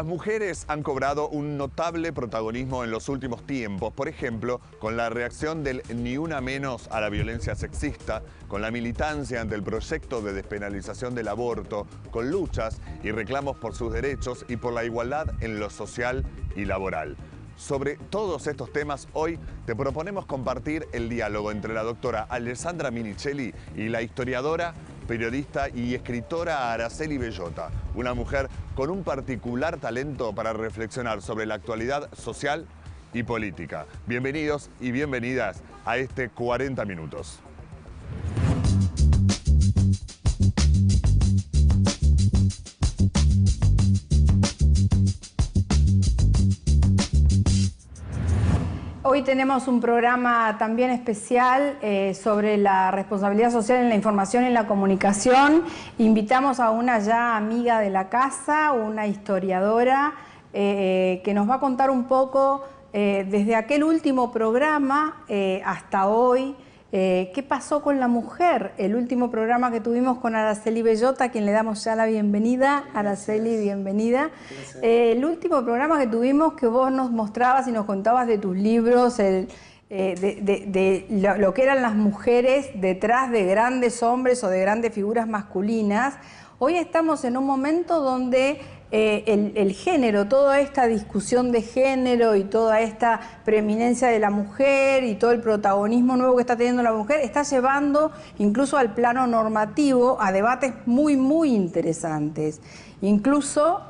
Las mujeres han cobrado un notable protagonismo en los últimos tiempos, por ejemplo, con la reacción del Ni Una Menos a la violencia sexista, con la militancia ante el proyecto de despenalización del aborto, con luchas y reclamos por sus derechos y por la igualdad en lo social y laboral. Sobre todos estos temas, hoy te proponemos compartir el diálogo entre la doctora Alessandra Minichelli y la historiadora, periodista y escritora Araceli Bellota, una mujer con un particular talento para reflexionar sobre la actualidad social y política. Bienvenidos y bienvenidas a este 40 Minutos. Hoy tenemos un programa también especial sobre la responsabilidad social en la información y en la comunicación. Invitamos a una ya amiga de la casa, una historiadora, que nos va a contar un poco desde aquel último programa hasta hoy, qué pasó con la mujer. El último programa que tuvimos con Araceli Bellota, a quien le damos ya la bienvenida. Araceli, bienvenida. El último programa que tuvimos, que vos nos mostrabas y nos contabas de tus libros, de lo que eran las mujeres detrás de grandes hombres o de grandes figuras masculinas. Hoy estamos en un momento donde el género, toda esta discusión de género y toda esta preeminencia de la mujer y todo el protagonismo nuevo que está teniendo la mujer, está llevando incluso al plano normativo a debates muy, muy interesantes. Incluso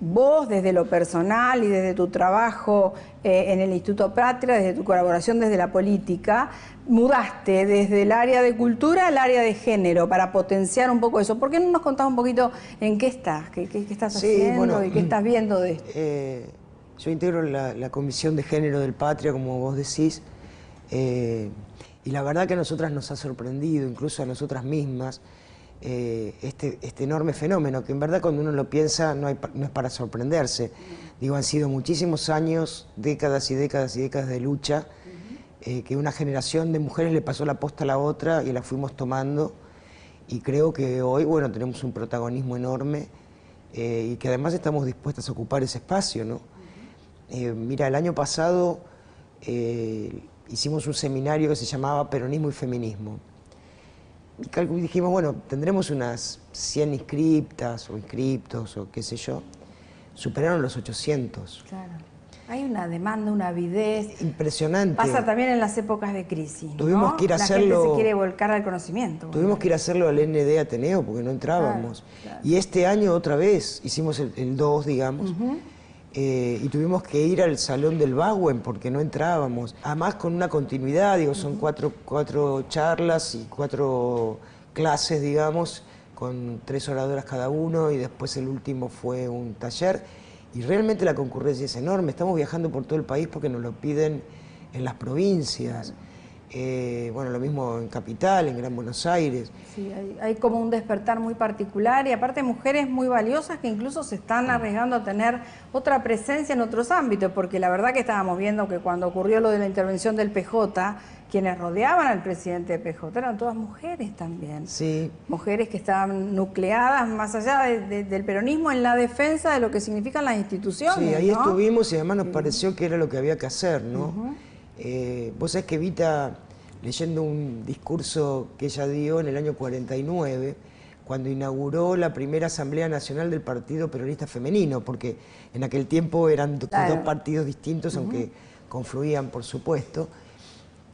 vos, desde lo personal y desde tu trabajo en el Instituto Patria, desde tu colaboración desde la política, mudaste desde el área de cultura al área de género para potenciar un poco eso. ¿Por qué no nos contás un poquito en qué estás, qué estás haciendo, bueno, y qué estás viendo de esto? Yo integro la Comisión de Género del Patria, como vos decís, y la verdad que a nosotras nos ha sorprendido, incluso a nosotras mismas, este enorme fenómeno, que en verdad cuando uno lo piensa no es para sorprenderse. Digo, han sido muchísimos años, décadas y décadas y décadas de lucha, que una generación de mujeres le pasó la posta a la otra y la fuimos tomando, y creo que hoy, bueno, tenemos un protagonismo enorme y que además estamos dispuestas a ocupar ese espacio, ¿no? Mira, el año pasado hicimos un seminario que se llamaba Peronismo y Feminismo. Y dijimos, bueno, tendremos unas 100 inscriptas o inscriptos o qué sé yo. Superaron los 800. Claro. Hay una demanda, una avidez. Impresionante. Pasa también en las épocas de crisis, ¿no? Tuvimos que ir a hacerlo. La gente se quiere volcar al conocimiento. Tuvimos que ir a hacerlo al ND Ateneo porque no entrábamos. Claro, claro. Y este año otra vez hicimos el 2, digamos. Y tuvimos que ir al Salón del Bagüen porque no entrábamos. Además con una continuidad, digo, son cuatro charlas y 4 clases, digamos, con 3 oradoras cada uno, y después el último fue un taller. Y realmente la concurrencia es enorme. Estamos viajando por todo el país porque nos lo piden en las provincias. Bueno, lo mismo en Capital, en Gran Buenos Aires. Sí, hay como un despertar muy particular, y aparte mujeres muy valiosas que incluso se están arriesgando a tener otra presencia en otros ámbitos, porque la verdad que estábamos viendo que cuando ocurrió lo de la intervención del PJ, quienes rodeaban al presidente de PJ eran todas mujeres también. Sí. Mujeres que estaban nucleadas más allá del peronismo en la defensa de lo que significan las instituciones. Sí, ahí estuvimos y además nos pareció que era lo que había que hacer, ¿no? Vos sabés que Evita, leyendo un discurso que ella dio en el año 49, cuando inauguró la primera Asamblea Nacional del Partido Peronista Femenino, porque en aquel tiempo eran dos partidos distintos, aunque confluían, por supuesto.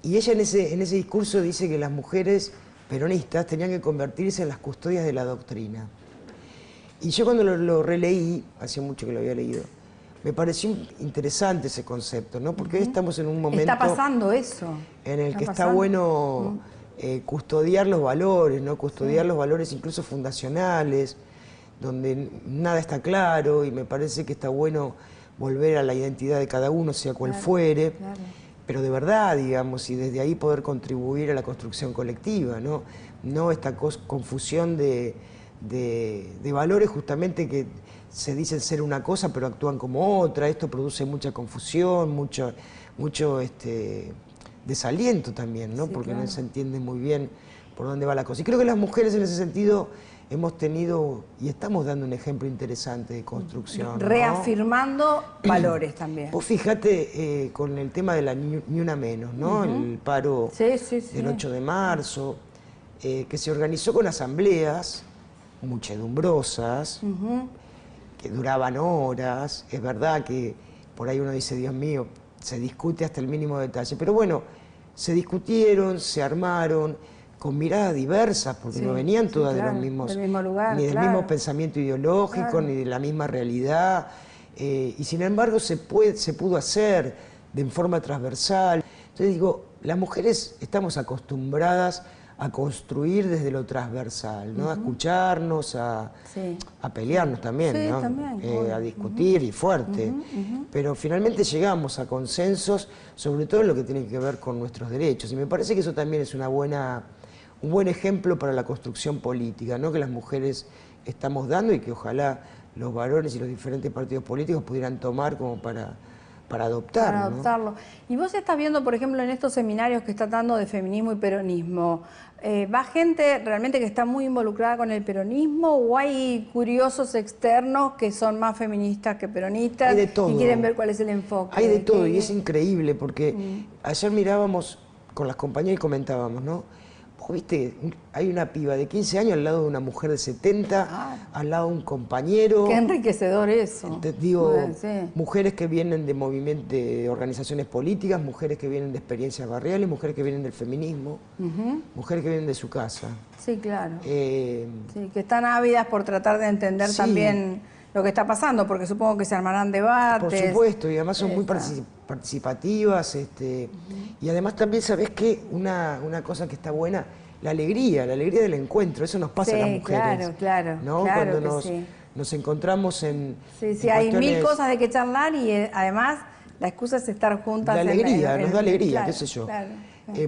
Y ella en ese discurso dice que las mujeres peronistas tenían que convertirse en las custodias de la doctrina. Y yo cuando lo releí, hace mucho que lo había leído, me pareció interesante ese concepto, ¿no? Porque hoy estamos en un momento... Está pasando eso. En el que está bueno custodiar los valores, ¿no? Custodiar los valores incluso fundacionales, donde nada está claro, y me parece que está bueno volver a la identidad de cada uno, sea cual fuere, pero de verdad, digamos, y desde ahí poder contribuir a la construcción colectiva, ¿no? No esta confusión de valores justamente que se dicen ser una cosa pero actúan como otra. Esto produce mucha confusión, mucho desaliento también, ¿no? Sí, porque no se entiende muy bien por dónde va la cosa. Y creo que las mujeres en ese sentido hemos tenido y estamos dando un ejemplo interesante de construcción, ¿no? Reafirmando valores también. Vos fíjate con el tema de la Ni Una Menos, ¿no? El paro del 8 de marzo, que se organizó con asambleas muchedumbrosas, que duraban horas. Es verdad que por ahí uno dice, Dios mío, se discute hasta el mínimo detalle, pero bueno, se discutieron, se armaron con miradas diversas, porque no venían todas de los mismos, del mismo lugar, ni del mismo pensamiento ideológico, ni de la misma realidad, y sin embargo se pudo hacer de forma transversal. Entonces digo, las mujeres estamos acostumbradas a construir desde lo transversal, ¿no? A escucharnos, a pelearnos también, ¿no? También, a discutir y fuerte. Pero finalmente llegamos a consensos, sobre todo en lo que tiene que ver con nuestros derechos. Y me parece que eso también es un buen ejemplo para la construcción política, ¿no? Que las mujeres estamos dando y que ojalá los varones y los diferentes partidos políticos pudieran tomar como para adoptarlo. Para adoptarlo. ¿No? Y vos estás viendo, por ejemplo, en estos seminarios que están dando de feminismo y peronismo, ¿va gente realmente que está muy involucrada con el peronismo o hay curiosos externos que son más feministas que peronistas? Hay de todo. Y quieren ver cuál es el enfoque? Hay de todo y es increíble porque ayer mirábamos con las compañeras y comentábamos, ¿no? Vos viste, hay una piba de 15 años al lado de una mujer de 70, al lado de un compañero. Qué enriquecedor eso. Te digo, mujeres que vienen de movimientos, de organizaciones políticas, mujeres que vienen de experiencias barriales, mujeres que vienen del feminismo, mujeres que vienen de su casa. Sí, claro. Sí, que están ávidas por tratar de entender también lo que está pasando, porque supongo que se armarán debates. Por supuesto, y además son muy participativas, y además también, ¿sabés qué? Una cosa que está buena, la alegría del encuentro, eso nos pasa a las mujeres. Claro, ¿no? Claro Cuando nos encontramos en Sí, hay mil cosas de que charlar y además la excusa es estar juntas. La alegría, nos da alegría, claro, qué sé yo. Claro.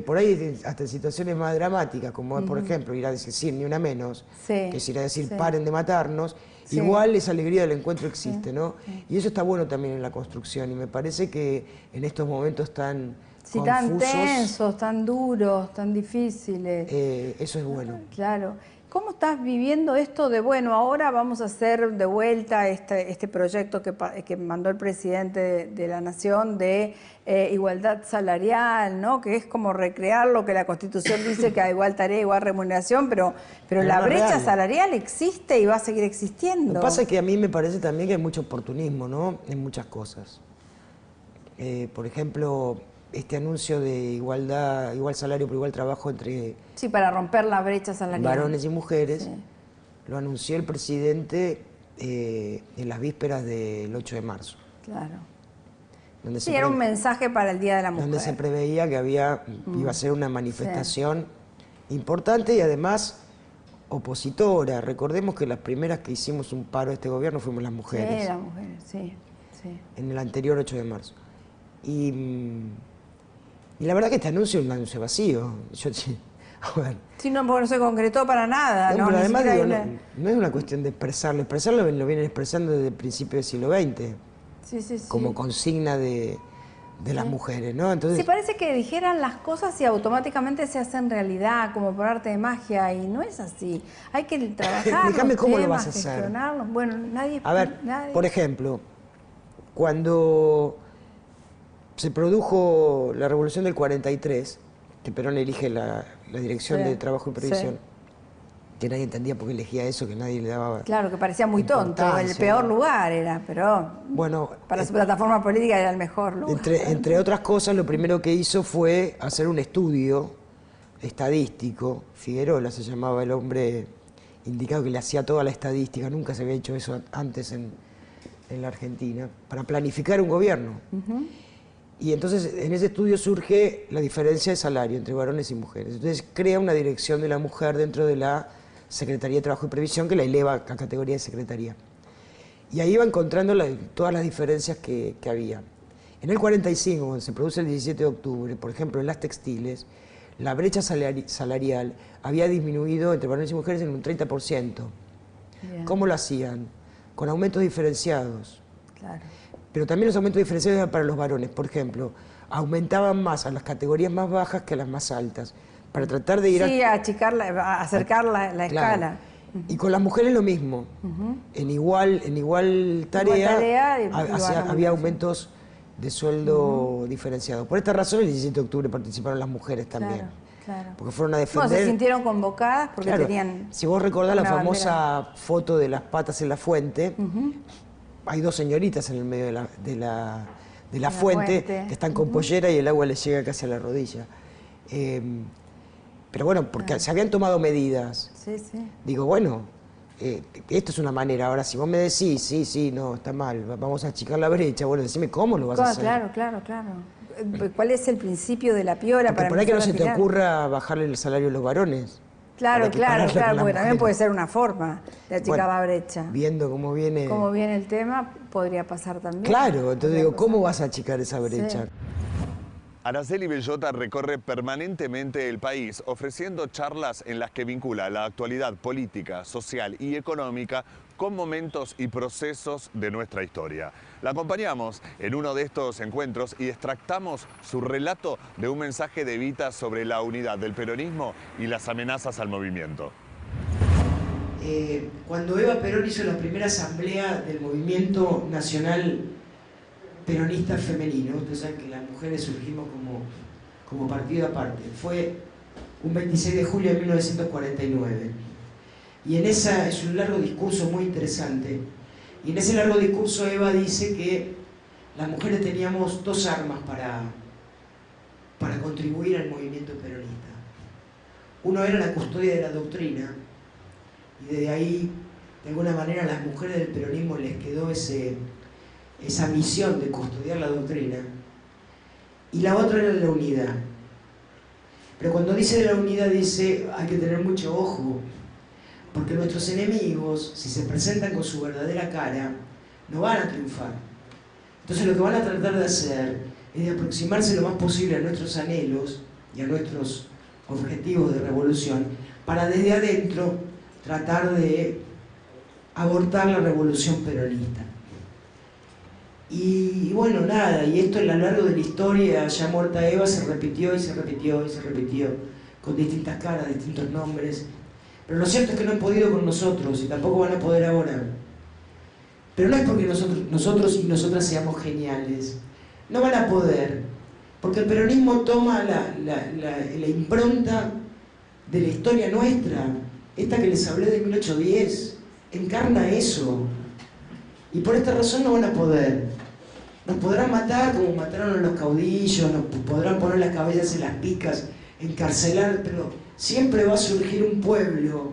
Por ahí hasta en situaciones más dramáticas, como por ejemplo ir a decir Ni Una Menos, que es ir a decir paren de matarnos, igual esa alegría del encuentro existe, ¿no? Y eso está bueno también en la construcción, y me parece que en estos momentos tan confusos, tan tensos, tan duros, tan difíciles. Eso es bueno. Claro. ¿Cómo estás viviendo esto de, bueno, ahora vamos a hacer de vuelta este proyecto que mandó el presidente de la Nación de igualdad salarial, ¿no? Que es como recrear lo que la Constitución dice, que hay igual tarea, igual remuneración, pero la brecha salarial existe y va a seguir existiendo. Lo que pasa es que a mí me parece también que hay mucho oportunismo, ¿no? En muchas cosas. Por ejemplo, este anuncio de igual salario por igual trabajo entre para romper la brecha salarial, varones y mujeres, lo anunció el presidente en las vísperas del 8 de marzo. Claro. Donde era un mensaje para el Día de la Mujer. Donde se preveía que iba a ser una manifestación importante y además opositora. Recordemos que las primeras que hicimos un paro de este gobierno fuimos las mujeres. Sí, las mujeres, sí. En el anterior 8 de marzo. Y la verdad que este anuncio es un anuncio vacío. Porque no se concretó para nada. No, pero además no es una cuestión de expresarlo. Expresarlo lo vienen expresando desde el principio del siglo XX. Como consigna de las mujeres, ¿no? Entonces, parece que dijeran las cosas y automáticamente se hacen realidad, como por arte de magia, y no es así. Hay que trabajar. Explícame cómo lo vas a hacer. Bueno, nadie. A ver, por ejemplo, cuando se produjo la Revolución del 43, que Perón elige la Dirección de Trabajo y Previsión, que nadie entendía por qué elegía eso, que nadie le daba. Claro, que parecía muy tonto, el peor lugar era, pero bueno, para su plataforma política era el mejor lugar. Entre otras cosas, lo primero que hizo fue hacer un estudio estadístico. Figueroa se llamaba el hombre indicado que le hacía toda la estadística, nunca se había hecho eso antes en la Argentina, para planificar un gobierno. Y entonces en ese estudio surge la diferencia de salario entre varones y mujeres. Entonces crea una dirección de la mujer dentro de la Secretaría de Trabajo y Previsión que la eleva a categoría de secretaría. Y ahí va encontrando todas las diferencias que había. En el 45, cuando se produce el 17 de octubre, por ejemplo, en las textiles, la brecha salarial había disminuido entre varones y mujeres en un 30%. Bien. ¿Cómo lo hacían? Con aumentos diferenciados. Claro. Pero también los aumentos diferenciados eran para los varones. Por ejemplo, aumentaban más a las categorías más bajas que a las más altas, para tratar de ir a acercar la escala. Y con las mujeres lo mismo. En igual tarea, había aumentos de sueldo diferenciados. Por esta razón, el 17 de octubre participaron las mujeres también. Claro. Porque fueron a defender... Bueno, se sintieron convocadas porque tenían... Si vos recordás la famosa foto de las patas en la fuente, hay dos señoritas en el medio de la fuente que están con pollera y el agua les llega casi a la rodilla. Pero bueno, porque se habían tomado medidas. Sí, sí. Digo, bueno, esto es una manera. Ahora, si vos me decís, sí, no, está mal, vamos a achicar la brecha, bueno, decime cómo lo vas a hacer. Claro. ¿Cuál es el principio de la piola para por ahí que no se te ocurra bajarle el salario a los varones. Claro, porque también puede ser una forma de achicar la brecha. Viendo cómo viene el tema, podría pasar también. Claro, entonces digo, ¿cómo vas a achicar esa brecha? Sí. Araceli Bellota recorre permanentemente el país ofreciendo charlas en las que vincula la actualidad política, social y económica con momentos y procesos de nuestra historia. La acompañamos en uno de estos encuentros y extractamos su relato de un mensaje de Evita sobre la unidad del peronismo y las amenazas al movimiento. Cuando Eva Perón hizo la primera asamblea del movimiento nacional peronista femenino, ustedes saben que las mujeres surgimos como partido aparte, fue un 26 de julio de 1949. Y es un largo discurso muy interesante. Y en ese largo discurso Eva dice que las mujeres teníamos dos armas para contribuir al movimiento peronista. Uno era la custodia de la doctrina, y desde ahí, de alguna manera, a las mujeres del peronismo les quedó esa misión de custodiar la doctrina. Y la otra era la unidad. Pero cuando dice de la unidad, dice, hay que tener mucho ojo, porque nuestros enemigos, si se presentan con su verdadera cara, no van a triunfar. Entonces lo que van a tratar de hacer es de aproximarse lo más posible a nuestros anhelos y a nuestros objetivos de revolución, para desde adentro tratar de abortar la revolución peronista. Y bueno, nada, y esto a lo largo de la historia, ya muerta Eva, se repitió y se repitió y se repitió, con distintas caras, distintos nombres. Pero lo cierto es que no han podido con nosotros y tampoco van a poder ahora. Pero no es porque nosotros y nosotras seamos geniales. No van a poder, porque el peronismo toma la impronta de la historia nuestra, esta que les hablé de 1810, encarna eso. Y por esta razón no van a poder. Nos podrán matar como mataron a los caudillos, nos podrán poner las cabezas en las picas, encarcelar, pero siempre va a surgir un pueblo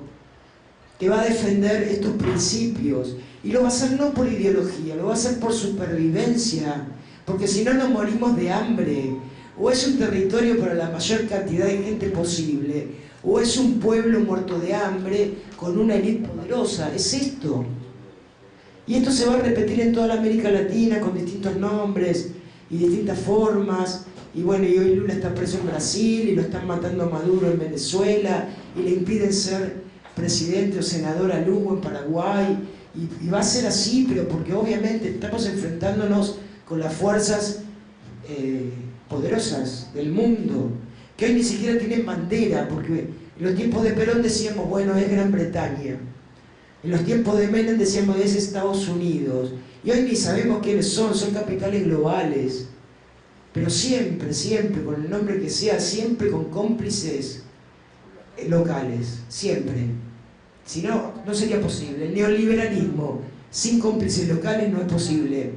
que va a defender estos principios. Y lo va a hacer no por ideología, lo va a hacer por supervivencia, porque si no nos morimos de hambre. O es un territorio para la mayor cantidad de gente posible, o es un pueblo muerto de hambre con una élite poderosa. Es esto. Y esto se va a repetir en toda la América Latina con distintos nombres y distintas formas. Y bueno, y hoy Lula está preso en Brasil y lo están matando a Maduro en Venezuela y le impiden ser presidente o senador a Lugo en Paraguay. Y va a ser así, pero porque obviamente estamos enfrentándonos con las fuerzas poderosas del mundo, que hoy ni siquiera tienen bandera, porque en los tiempos de Perón decíamos, bueno, es Gran Bretaña. En los tiempos de Menem decíamos, es Estados Unidos. Y hoy ni sabemos quiénes son capitales globales. Pero siempre, con el nombre que sea, siempre con cómplices locales, siempre. Si no, no sería posible. El neoliberalismo sin cómplices locales no es posible.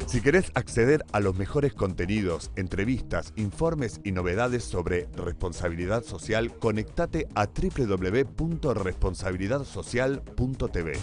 Si querés acceder a los mejores contenidos, entrevistas, informes y novedades sobre responsabilidad social, conectate a www.responsabilidadsocial.tv.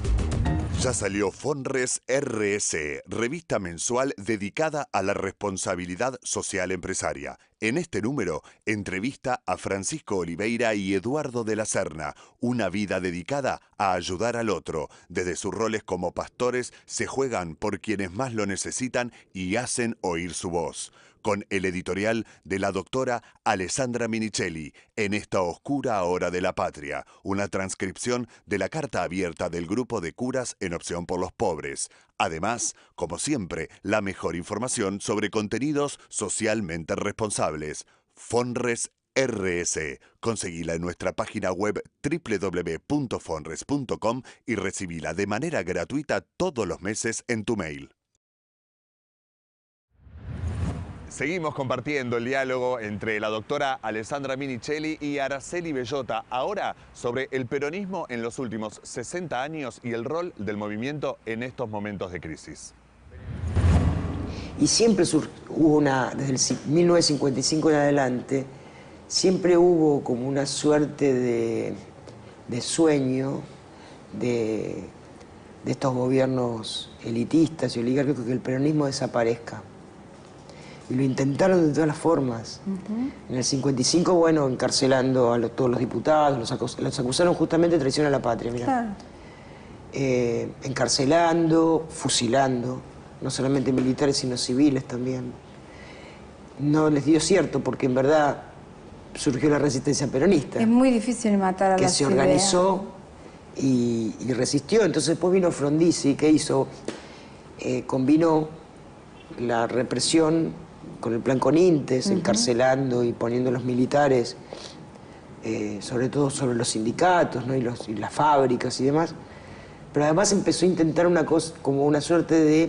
Ya salió Fonres RS, revista mensual dedicada a la responsabilidad social empresaria. En este número, entrevista a Francisco Oliveira y Eduardo de la Serna, una vida dedicada a ayudar al otro. Desde sus roles como pastores, se juegan por quienes más lo necesitan y hacen oír su voz. Con el editorial de la doctora Alessandra Minichelli, En esta oscura hora de la patria, una transcripción de la carta abierta del grupo de curas en Opción por los Pobres. Además, como siempre, la mejor información sobre contenidos socialmente responsables. Fonres RS. Conseguila en nuestra página web www.fonres.com y recibila de manera gratuita todos los meses en tu mail. Seguimos compartiendo el diálogo entre la doctora Alessandra Minichelli y Araceli Bellota, ahora sobre el peronismo en los últimos 60 años y el rol del movimiento en estos momentos de crisis. Y siempre hubo desde el 1955 en adelante, siempre hubo como una suerte de sueño de estos gobiernos elitistas y oligárquicos que el peronismo desaparezca. Y lo intentaron de todas las formas. En el 55, bueno, encarcelando a todos los diputados, los acusaron justamente de traición a la patria, mirá. Claro. Encarcelando, fusilando, no solamente militares, sino civiles también. No les dio cierto, porque en verdad surgió la resistencia peronista. Es muy difícil matar a que las se ideas. organizó y resistió. Entonces después vino Frondizi, ¿qué hizo? Combinó la represión con el plan Conintes, encarcelando y poniendo a los militares, sobre todo sobre los sindicatos, ¿no? y las fábricas y demás. Pero además empezó a intentar una cosa, como una suerte de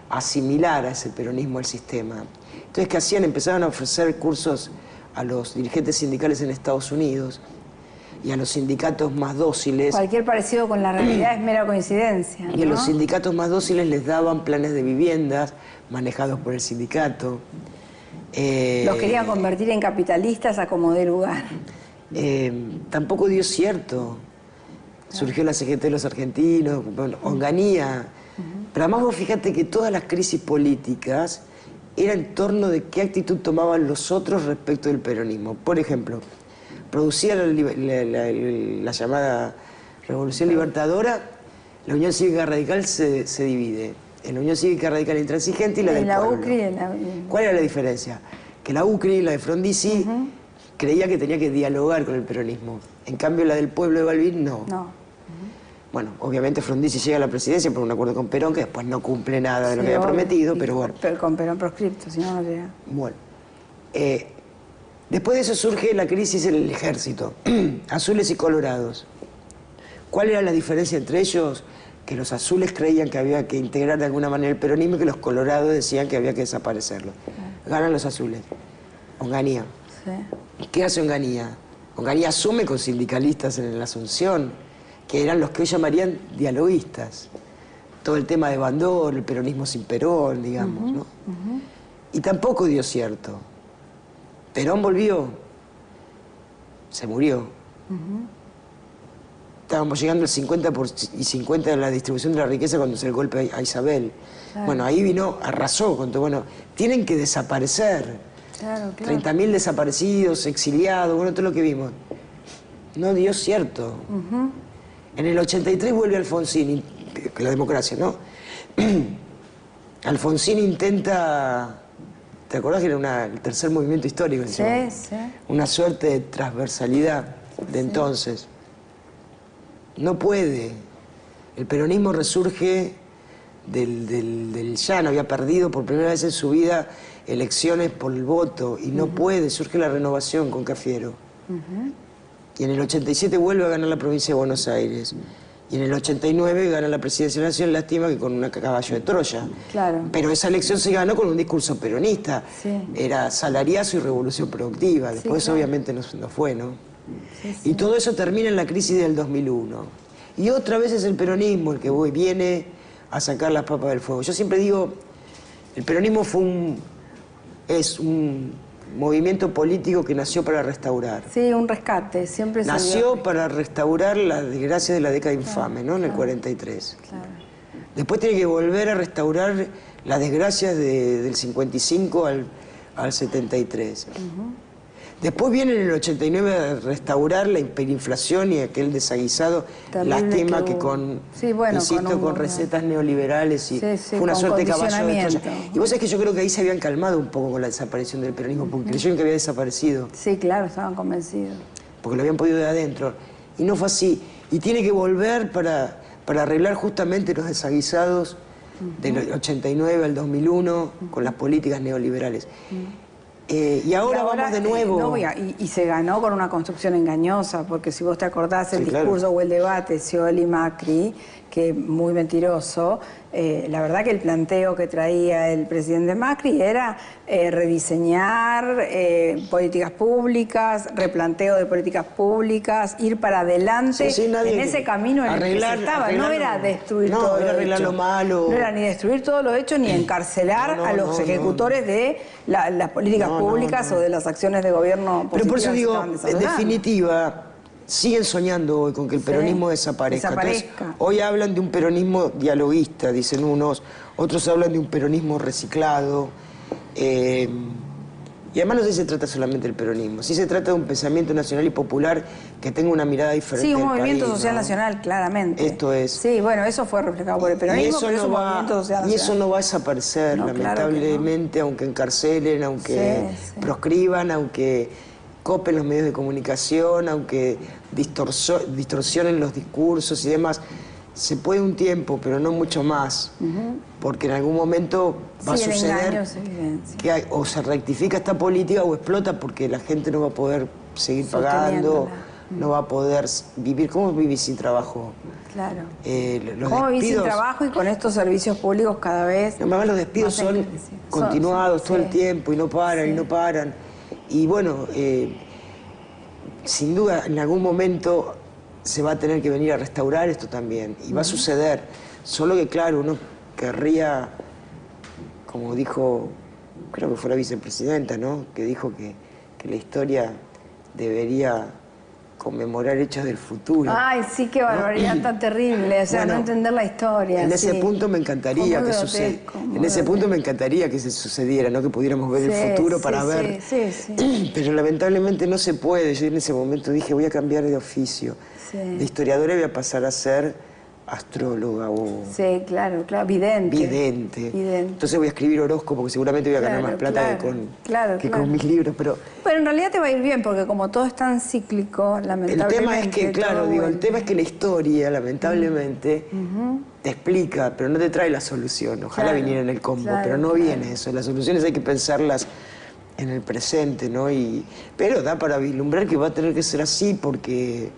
asimilar a ese peronismo al sistema. Entonces, ¿qué hacían? Empezaban a ofrecer cursos a los dirigentes sindicales en Estados Unidos y a los sindicatos más dóciles. Cualquier parecido con la realidad es mera coincidencia, ¿no? Y a los sindicatos más dóciles les daban planes de viviendas manejados por el sindicato. Los querían convertir en capitalistas a como dé lugar. Tampoco dio cierto. Surgió la CGT de los argentinos, bueno, Onganía. Pero además vos fíjate que todas las crisis políticas eran en torno de qué actitud tomaban los otros respecto del peronismo. Por ejemplo, producía la llamada Revolución Libertadora, la Unión Cívica Radical se divide en la Unión Cívica Radical Intransigente y la del pueblo. UCRI, ¿Cuál era la diferencia? Que la UCRI, la de Frondizi, creía que tenía que dialogar con el peronismo. En cambio, la del pueblo de Balbín, no. Bueno, obviamente Frondizi llega a la presidencia por un acuerdo con Perón, que después no cumple nada de lo que había prometido, pero bueno. Pero con Perón proscripto, si no, no llega. Bueno. Después de eso surge la crisis en el ejército, azules y colorados. ¿Cuál era la diferencia entre ellos? Que los azules creían que había que integrar de alguna manera el peronismo y que los colorados decían que había que desaparecerlo. Ganan los azules. Onganía. Sí. ¿Qué hace Onganía? Onganía asume con sindicalistas en la Asunción, que eran los que hoy llamarían dialoguistas. Todo el tema de Bandor, el peronismo sin Perón, digamos, ¿no? Y tampoco dio cierto. Perón volvió, se murió. Estábamos llegando al 50% de la distribución de la riqueza cuando se el golpe a Isabel. Claro. Bueno, ahí vino, arrasó con todo. Bueno, tienen que desaparecer. Claro. 30.000 desaparecidos, exiliados, bueno, todo lo que vimos. No dio cierto. En el 83 vuelve Alfonsín, la democracia, ¿no? Alfonsín intenta... ¿Te acordás que era el tercer movimiento histórico? Sí, sí. Una suerte de transversalidad de entonces. No puede. El peronismo resurge del llano, había perdido por primera vez en su vida elecciones por el voto y no puede, surge la renovación con Cafiero. Y en el 87 vuelve a ganar la provincia de Buenos Aires. Y en el 89 gana la presidencia de la Nación, lástima que con un caballo de Troya. Claro. Pero esa elección se ganó con un discurso peronista. Sí. Era salariazo y revolución productiva. Después claro. obviamente no fue, ¿no? Sí. Y todo eso termina en la crisis del 2001. Y otra vez es el peronismo el que viene a sacar las papas del fuego. Yo siempre digo, el peronismo es un movimiento político que nació para restaurar. Sí, un rescate, siempre se nació para restaurar la desgracia de la década infame, ¿no? En el 43. Claro. Después tiene que volver a restaurar las desgracias del 55 al 73. Después viene en el 89 a restaurar la hiperinflación y aquel desaguisado, lástima que con, insisto, con recetas neoliberales y fue una suerte de caballo de Troya. Y vos sabés que yo creo que ahí se habían calmado un poco con la desaparición del peronismo, porque creyeron que había desaparecido. Sí, claro, estaban convencidos. Porque lo habían podido de adentro. Y no fue así. Y tiene que volver para arreglar justamente los desaguisados del 89 al 2001 con las políticas neoliberales. Y ahora vamos de nuevo. No, y se ganó con una construcción engañosa, porque si vos te acordás el discurso o el debate Scioli-Macri, que muy mentiroso, la verdad que el planteo que traía el presidente Macri era rediseñar políticas públicas, replanteo de políticas públicas, ir para adelante en ese camino en el que se estaba. No era destruir todo era arreglar lo malo. No era ni destruir todo lo hecho, ni encarcelar a los ejecutores de las políticas públicas o de las acciones de gobierno. Pero por eso digo, en definitiva, siguen soñando hoy con que el peronismo desaparezca. Entonces, hoy hablan de un peronismo dialoguista, dicen unos, otros hablan de un peronismo reciclado. Y además no sé si se trata solamente del peronismo, sí se trata de un pensamiento nacional y popular que tenga una mirada diferente. Sí, un movimiento social nacional, claramente. Esto es. Sí, bueno, eso fue reflejado por el peronismo, pero es un movimiento social nacional. Y eso no va a desaparecer, lamentablemente, claro, aunque encarcelen, aunque proscriban, aunque copen los medios de comunicación, aunque distorsionen los discursos y demás. Se puede un tiempo, pero no mucho más, porque en algún momento va a suceder que o se rectifica esta política o explota porque la gente no va a poder seguir pagando, no va a poder vivir. ¿Cómo vivís sin trabajo? Claro. ¿Cómo vivís sin trabajo y con estos servicios públicos cada vez? Además los despidos son continuados todo el tiempo y no paran y no paran. Y bueno, sin duda en algún momento se va a tener que venir a restaurar esto también, y va a suceder. Solo que, claro, uno querría, como dijo, creo que fue la vicepresidenta, ¿no?, que dijo que la historia debería conmemorar hechos del futuro. Ay, sí, qué barbaridad tan terrible, o sea, bueno, no entender la historia. En ese punto me encantaría que sucediera. En ese punto me encantaría que se sucediera, ¿no?, que pudiéramos ver el futuro para ver. Pero lamentablemente no se puede. Yo en ese momento dije, voy a cambiar de oficio. De historiadora voy a pasar a ser astróloga o... Sí, claro, vidente. Vidente. Entonces voy a escribir horóscopo, porque seguramente voy a ganar más plata que con mis libros, pero... Pero en realidad te va a ir bien, porque como todo es tan cíclico, lamentablemente... El tema es que, claro, digo, el tema es que la historia, lamentablemente, te explica, pero no te trae la solución. Ojalá viniera en el combo, pero no viene eso. Las soluciones hay que pensarlas en el presente, ¿no? Pero da para vislumbrar que va a tener que ser así porque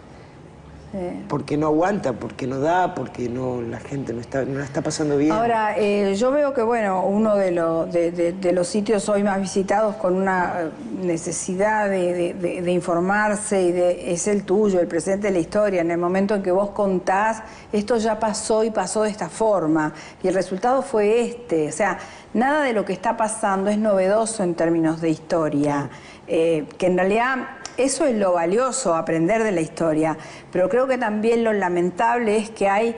no aguanta, porque no da, porque la gente no la está pasando bien. Ahora, yo veo que, bueno, uno de los sitios hoy más visitados con una necesidad de informarse es el tuyo, el presente de la historia. En el momento en que vos contás, esto ya pasó y pasó de esta forma, y el resultado fue este. O sea, nada de lo que está pasando es novedoso en términos de historia, que en realidad... Eso es lo valioso, aprender de la historia, pero creo que también lo lamentable es que hay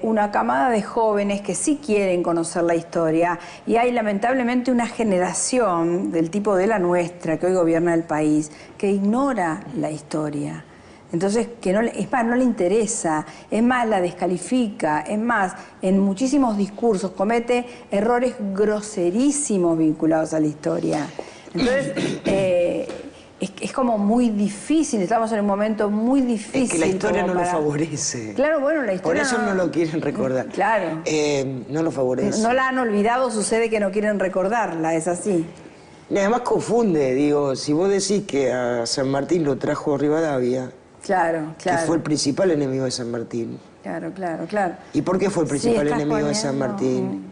una camada de jóvenes que sí quieren conocer la historia, y hay lamentablemente una generación del tipo de la nuestra que hoy gobierna el país que ignora la historia. Entonces, es más, no le interesa, es más, la descalifica, es más, en muchísimos discursos comete errores groserísimos vinculados a la historia. Entonces, es como muy difícil, estamos en un momento muy difícil. Es que la historia no lo favorece. Claro, bueno, la historia... Por eso no lo quieren recordar. Claro. No lo favorece. No la han olvidado, sucede que no quieren recordarla, es así. Y además confunde, digo, si vos decís que a San Martín lo trajo Rivadavia, que fue el principal enemigo de San Martín. Claro. ¿Y por qué fue el principal enemigo de San Martín?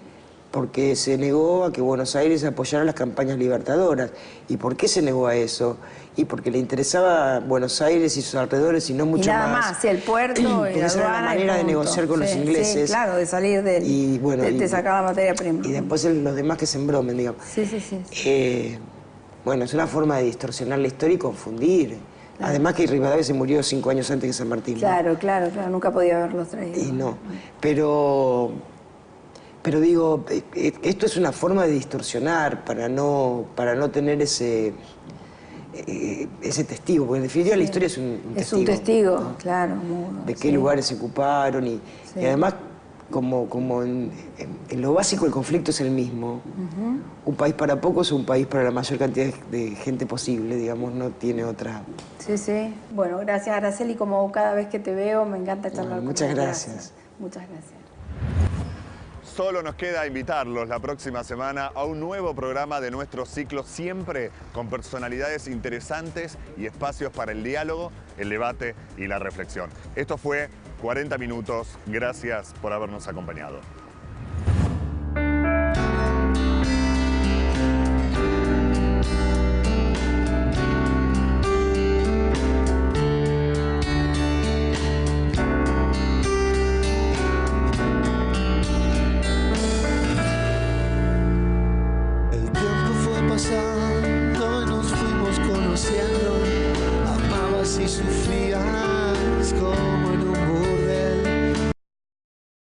Porque se negó a que Buenos Aires apoyara las campañas libertadoras. ¿Y por qué se negó a eso? Y porque le interesaba Buenos Aires y sus alrededores y no mucho más. Y nada más, el puerto, porque esa era la manera de negociar con los ingleses. Sí, claro, de salir de sacar la materia prima. Y después los demás que se embromen, digamos. Bueno, es una forma de distorsionar la historia y confundir. Claro. Además que Rivadavia se murió 5 años antes que San Martín. Claro, nunca podía haberlos traído. Y no, pero digo, esto es una forma de distorsionar para no tener ese testigo, porque en definitiva la historia es un testigo. Es un testigo, ¿no? Claro. De qué lugares se ocuparon y además, como en lo básico el conflicto es el mismo. Un país para pocos o un país para la mayor cantidad de gente posible, digamos, no tiene otra... Sí. Bueno, gracias, Araceli, como cada vez que te veo me encanta charlar con vos. Muchas gracias. Muchas gracias. Solo nos queda invitarlos la próxima semana a un nuevo programa de nuestro ciclo, siempre con personalidades interesantes y espacios para el diálogo, el debate y la reflexión. Esto fue 40 Minutos. Gracias por habernos acompañado. El tiempo fue pasando.